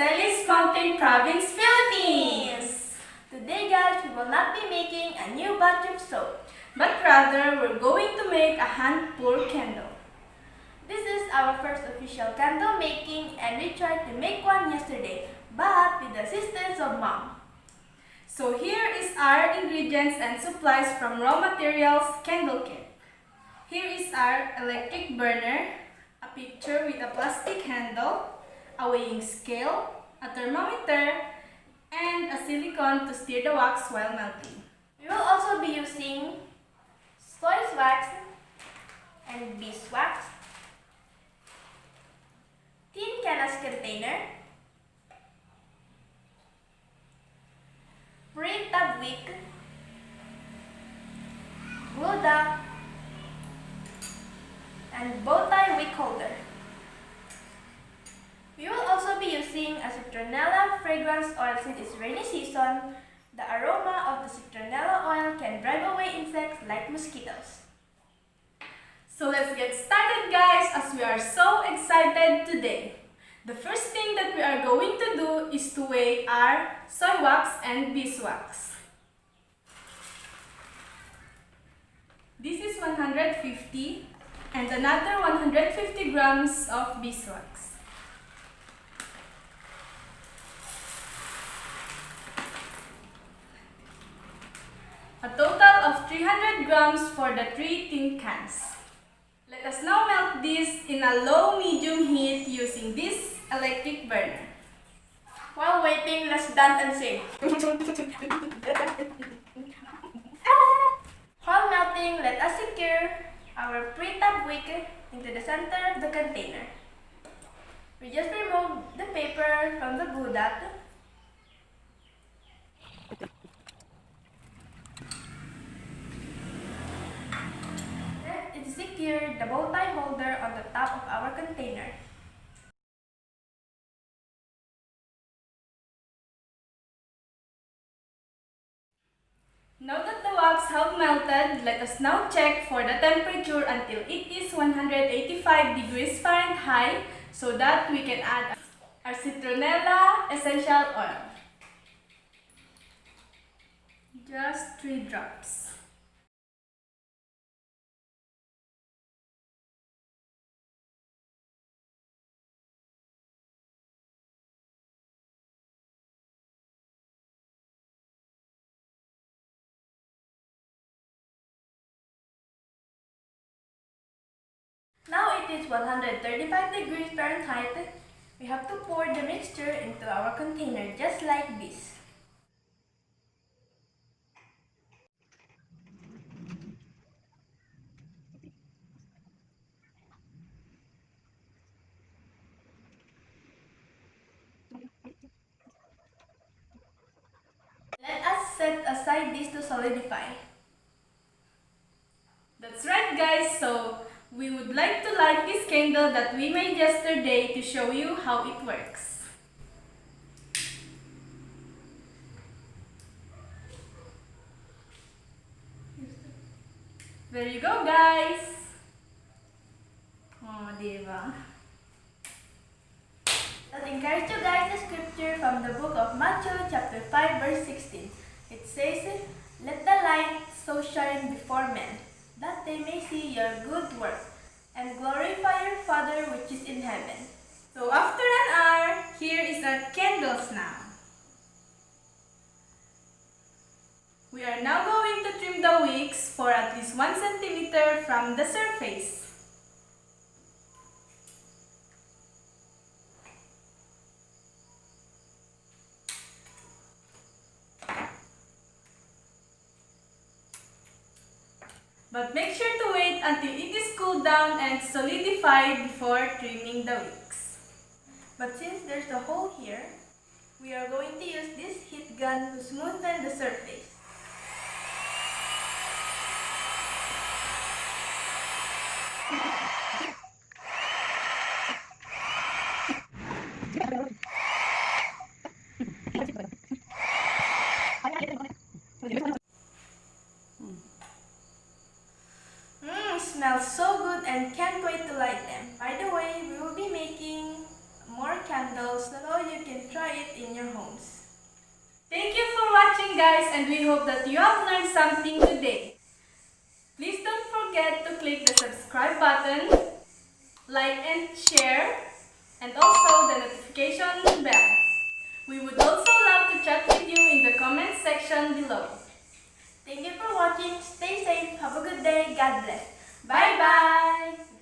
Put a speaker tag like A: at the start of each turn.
A: Visayas Mountain Province, Philippines!
B: Today guys, we will not be making a new batch of soap.
A: But rather, we're going to make a hand-pour candle.
B: This is our first official candle making and we tried to make one yesterday, but with the assistance of Mom.
A: So here is our ingredients and supplies from Raw Materials Candle Kit. Here is our electric burner, a pitcher with a plastic handle, a weighing scale, a thermometer, and a silicone to stir the wax while melting.
B: We will also be using soy wax and beeswax, tin canvas container, pre-tab wick, glue duck, and bow tie wick holder. We will also be using a citronella fragrance oil since it's rainy season. The aroma of the citronella oil can drive away insects like mosquitoes.
A: So let's get started guys, as we are so excited today. The first thing that we are going to do is to weigh our soy wax and beeswax. This is 150 and another 150 grams of beeswax. A total of 300 grams for the 3 tin cans. Let us now melt this in a low-medium heat using this electric burner.
B: While waiting, let's dance and sing. While melting, let us secure our pre-tab wick into the center of the container. We just remove the paper from the glue dot. Let's secure the bow tie holder on the top of our container.
A: Now that the wax have melted, let us now check for the temperature until it is 185 degrees Fahrenheit so that we can add our citronella essential oil. Just 3 drops.
B: Now it is 135 degrees Fahrenheit. We have to pour the mixture into our container just like this. Let us set aside this to solidify.
A: That's right guys, so we would like to light this candle that we made yesterday to show you how it works. There you go guys! Oh, diba?
B: Let's encourage you guys the scripture from the book of Matthew chapter 5 verse 16. It says, "Let the light so shine before men, that they may see your good work and glorify your Father which is in heaven."
A: So after an hour, here is our candles now. We are now going to trim the wicks for at least 1 centimeter from the surface. But make sure to wait until it is cooled down and solidified before trimming the wicks.
B: But since there's a hole here, we are going to use this heat gun to smoothen the surface. Smells so good and can't wait to light them. By the way, we will be making more candles so you can try it in your homes.
A: Thank you for watching, guys, and we hope that you have learned something today. Please don't forget to click the subscribe button, like and share, and also the notification bell. We would also love to chat with you in the comment section below.
B: Thank you for watching. Stay safe. Have a good day. God bless.
A: Bye-bye!